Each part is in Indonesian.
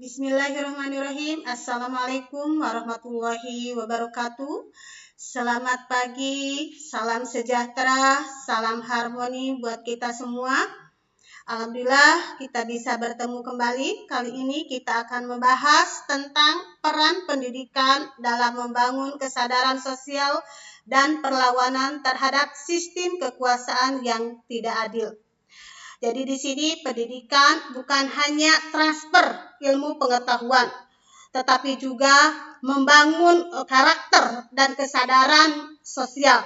Bismillahirrahmanirrahim. Assalamualaikum warahmatullahi wabarakatuh. Selamat pagi, salam sejahtera, salam harmoni buat kita semua. Alhamdulillah kita bisa bertemu kembali. Kali ini kita akan membahas tentang peran pendidikan dalam membangun kesadaran sosial dan perlawanan terhadap sistem kekuasaan yang tidak adil. Jadi di sini pendidikan bukan hanya transfer ilmu pengetahuan, tetapi juga membangun karakter dan kesadaran sosial.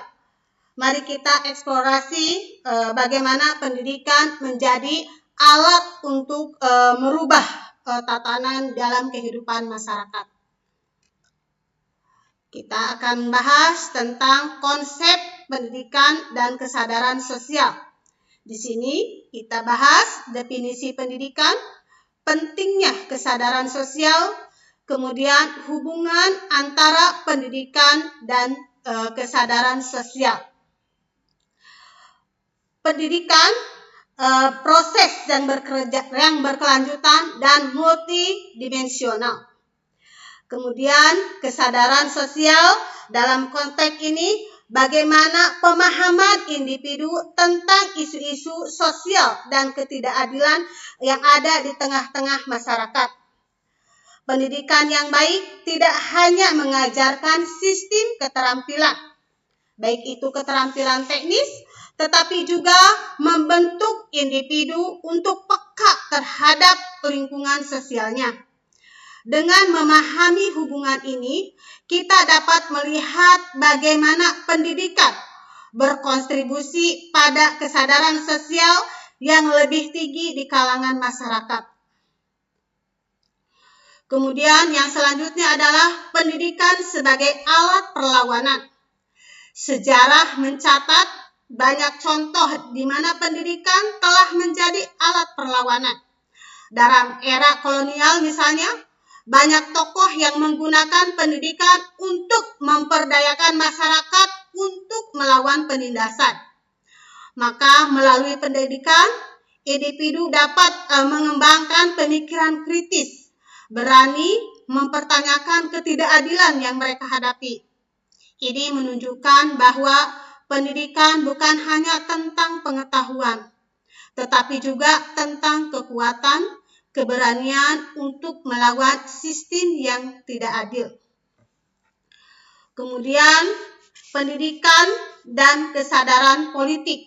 Mari kita eksplorasi bagaimana pendidikan menjadi alat untuk merubah tatanan dalam kehidupan masyarakat. Kita akan bahas tentang konsep pendidikan dan kesadaran sosial. Di sini kita bahas definisi pendidikan, pentingnya kesadaran sosial, kemudian hubungan antara pendidikan dan kesadaran sosial. Pendidikan proses yang berkelanjutan dan multidimensional. Kemudian kesadaran sosial dalam konteks ini bagaimana pemahaman individu tentang isu-isu sosial dan ketidakadilan yang ada di tengah-tengah masyarakat. Pendidikan yang baik tidak hanya mengajarkan sistem keterampilan, baik itu keterampilan teknis, tetapi juga membentuk individu untuk peka terhadap lingkungan sosialnya. Dengan memahami hubungan ini, kita dapat melihat bagaimana pendidikan berkontribusi pada kesadaran sosial yang lebih tinggi di kalangan masyarakat. Kemudian yang selanjutnya adalah pendidikan sebagai alat perlawanan. Sejarah mencatat banyak contoh di mana pendidikan telah menjadi alat perlawanan. Dalam era kolonial misalnya, banyak tokoh yang menggunakan pendidikan untuk memperdayakan masyarakat untuk melawan penindasan. Maka melalui pendidikan, individu dapat mengembangkan pemikiran kritis, berani mempertanyakan ketidakadilan yang mereka hadapi. Ini menunjukkan bahwa pendidikan bukan hanya tentang pengetahuan, tetapi juga tentang kekuatan, keberanian untuk melawan sistem yang tidak adil. Kemudian pendidikan dan kesadaran politik.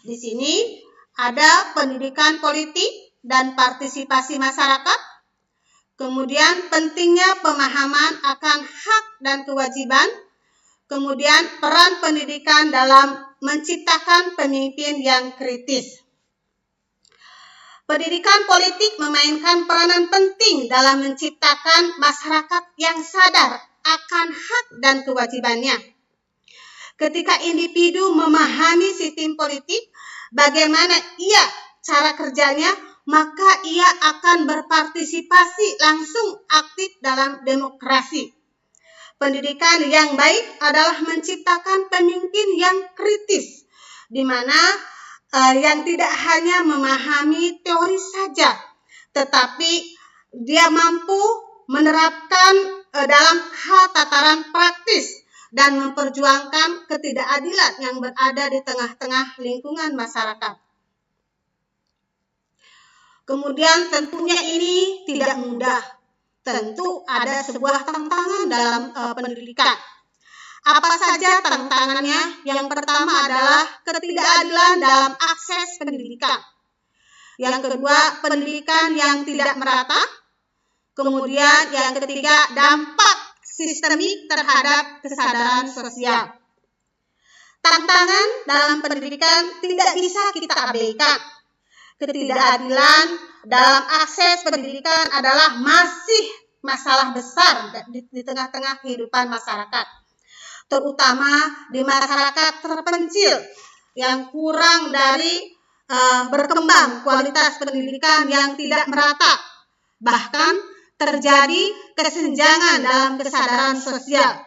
Di sini ada pendidikan politik dan partisipasi masyarakat. Kemudian pentingnya pemahaman akan hak dan kewajiban. Kemudian peran pendidikan dalam menciptakan pemimpin yang kritis. Pendidikan politik memainkan peranan penting dalam menciptakan masyarakat yang sadar akan hak dan kewajibannya. Ketika individu memahami sistem politik, bagaimana cara kerjanya, maka ia akan berpartisipasi langsung aktif dalam demokrasi. Pendidikan yang baik adalah menciptakan pemimpin yang kritis, di mana yang tidak hanya memahami teori saja, tetapi dia mampu menerapkan dalam hal tataran praktis dan memperjuangkan ketidakadilan yang berada di tengah-tengah lingkungan masyarakat. Kemudian tentunya ini tidak mudah. Tentu ada sebuah tantangan dalam pendidikan. Apa saja tantangannya? Yang pertama adalah ketidakadilan dalam akses pendidikan. Yang kedua, pendidikan yang tidak merata. Kemudian yang ketiga, dampak sistemik terhadap kesadaran sosial. Tantangan dalam pendidikan tidak bisa kita abaikan. Ketidakadilan dalam akses pendidikan adalah masih masalah besar di tengah-tengah kehidupan masyarakat, terutama di masyarakat terpencil yang kurang dari berkembang kualitas pendidikan yang tidak merata. Bahkan terjadi kesenjangan dalam kesadaran sosial.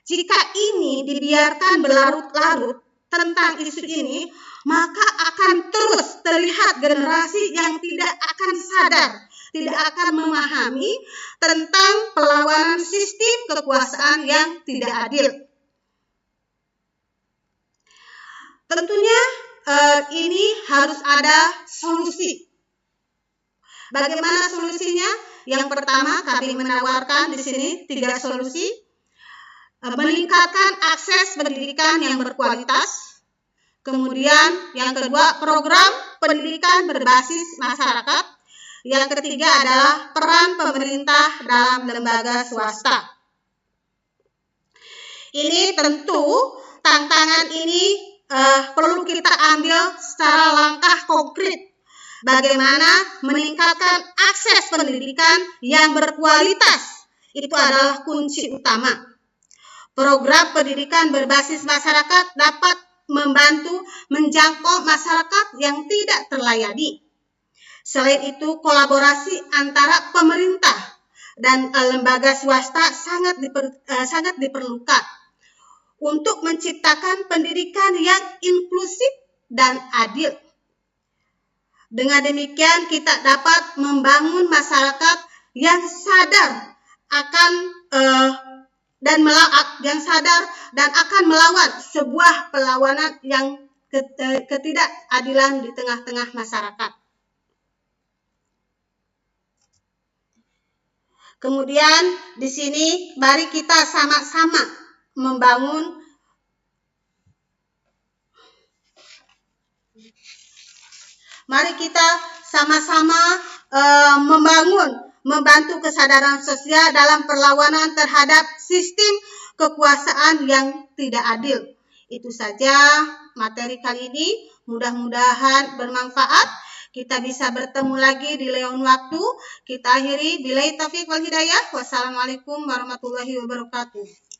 Jika ini dibiarkan berlarut-larut tentang isu ini, maka akan terus terlihat generasi yang tidak akan sadar tidak akan memahami tentang perlawanan sistem kekuasaan yang tidak adil. Tentunya ini harus ada solusi. Bagaimana solusinya? Yang pertama, kami menawarkan di sini 3 solusi. Meningkatkan akses pendidikan yang berkualitas. Kemudian yang kedua, program pendidikan berbasis masyarakat. Yang ketiga adalah peran pemerintah dalam lembaga swasta. Ini tentu tantangan ini perlu kita ambil secara langkah konkret. Bagaimana meningkatkan akses pendidikan yang berkualitas. Itu adalah kunci utama. Program pendidikan berbasis masyarakat dapat membantu menjangkau masyarakat yang tidak terlayani. Selain itu, kolaborasi antara pemerintah dan lembaga swasta sangat diperlukan untuk menciptakan pendidikan yang inklusif dan adil. Dengan demikian, kita dapat membangun masyarakat yang sadar dan akan melawan sebuah perlawanan yang ketidakadilan di tengah-tengah masyarakat. Kemudian di sini mari kita sama-sama membangun membantu kesadaran sosial dalam perlawanan terhadap sistem kekuasaan yang tidak adil. Itu saja materi kali ini. Mudah-mudahan bermanfaat. Kita bisa bertemu lagi di lain waktu. Kita akhiri. Billahi taufiq wal hidayah. Wassalamualaikum warahmatullahi wabarakatuh.